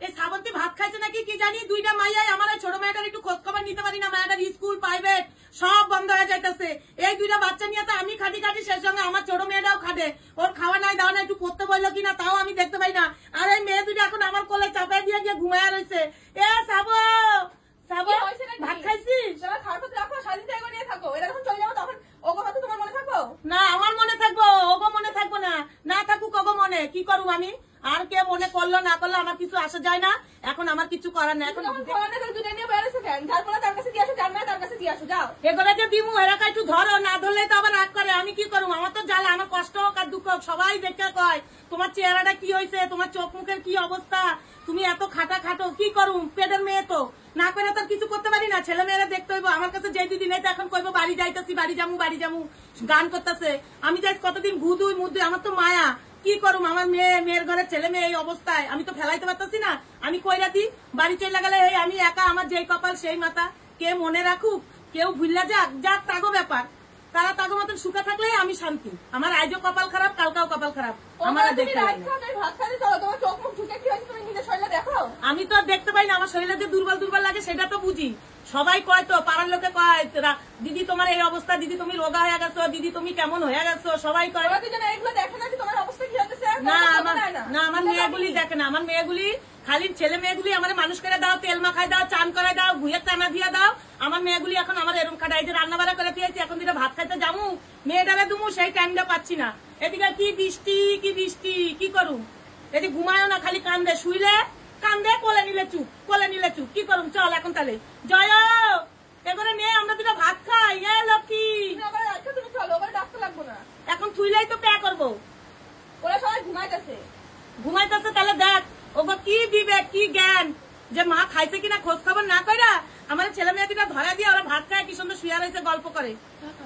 এই শ্রাবন্তী ভাত খাইছে নাকি কি জানি, দুইটা মাইয়াই আমার ছোট মেয়েটার একটু খোঁজ খবর নিতে পারি না, মেয়েটার স্কুল প্রাইভেট সব বন্ধ হয়ে যাইতেছে। এই দুইটা বাচ্চা নিয়ে তো আমি খাটি সেই সঙ্গে আমার ছোট মেয়েটাও খাটে, ওর খাওয়া নাই দাওয়া নাই একটু করতে বললো কিনা তাও আমি দেখতে পাই না। আর এই মেয়ে দুটো এখন আমার কোলে চাপাই দিয়ে গিয়ে ঘুমায় রয়েছে। এ সাবো সাবো ভাত খাইছিস? না আমার মনে থাকবো, ওগো মনে থাকবো না, না থাকুক ওগো মনে, কি করবো আমি? আর কে মনে করলো না করলো আমার কিছু আসা যায় না, এখন আমার কিছু করার না। এখন এগুলো যে দিমু এরা একটু ধরো, না ধরলে তো আবার রাগ করে, আমি কি করবো? আমার তো জ্বালা, আমার কষ্ট হোক আর দুঃখ হোক সবাই দেখে কয় তোমার চেহারাটা কি হয়েছে, তোমার চোখ মুখের কি অবস্থা, তুমি এত খাটো কি করুম? পেটের মেয়ে তো না করে তো কিছু করতে পারি না, ছেলে মেয়েরা দেখতে হইব। আমার কাছে যে দিদি নেই এখন কইবো বাড়ি যাইতেছি, বাড়ি যামু গান করতেছে। আমি যাই কতদিন ঘুদুই মুদুই, আমার তো মায়া, কি করুম? আমার মেয়ের ঘরে ছেলে মেয়ে এই অবস্থায়, আমি তো ফেলাইতে পারতেছি না, আমি কইরা দি বাড়ি চলে গেলে আমি একা, আমার যেই কপাল সেই মাথা, কে মনে রাখুক, কেউ ভুললা যাক তাগো ব্যাপার, তারা তাগো মতন সুখে থাকলেই আমি শান্তি। আমার আজও কপাল খারাপ, কালকাও কপাল খারাপ, আমার দেখতে আমি তো দেখতে পাই না, আমার শরীরে যে দুর্বল লাগে সেটা তো বুঝি। সবাই কয় তো, পাড়ার লোকে কয় দিদি তোমার এই অবস্থা, দিদি তুমি রোগা হয়ে গেছো, দিদি তুমি কেমন হয়ে গেছো, সবাই কয়। না আমার মেয়েগুলি দেখে না, আমার মেয়েগুলি খালি ছেলে মেয়েগুলি আমার মানুষ করে দাও, তেল মাখায় দাও, চান করে দাও, ভুঁয়ের টানা দিয়ে দাও। আমার মেয়েগুলি এখন আমার এরম খাটাই যে রান্না বাড়া করে দিয়েছি, এখন যেটা ভাত খাইতে যাবো মেয়েটারে দুমু সেই টাইমটা পাচ্ছি না। এদিকে কি বৃষ্টি কি করুম? এদিকে ঘুমায়ও না, খালি কান্দে, শুইলে কান্দে, কোলে নিলে চুপ, কি করুম? চল এখন তাহলে জয় এগুলো নিয়ে আমরা দুটো ভাত খাই। এ লক্ষ্মী এখন থুইলেই তো প্যা করবো, ওরা সবাই ঘুমাইতেছে তাহলে দেখ ওগো কি বিবেক কি জ্ঞান যে মা খাইছে কিনা খোঁজ খবর না কইরা আমার ছেলে মেয়ে দুটা ধরা দিয়ে ওরা ভাত খায় কি সুন্দর শুয়া রয়েছে গল্প করে।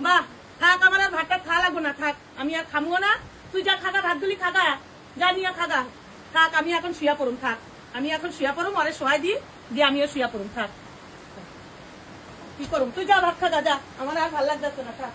বাহ থাক, আমার আর ভাতটা খাওয়া লাগবো না, থাক আমি আর খামো না, তুই যা খাগা ভাতগুলি খাগা, যা নিয়ে খাগা, থাক আমি এখন শুয়া পড়ুম, থাক আমি এখন শুয়া পড়ুম, ওরে শোয়াই দিয়ে আমিও শুয়া পড়ুম, থাক কি করুম? তুই যা ভাত খাগা, যা আমার আর ভাল লাগতেছে না, থাক।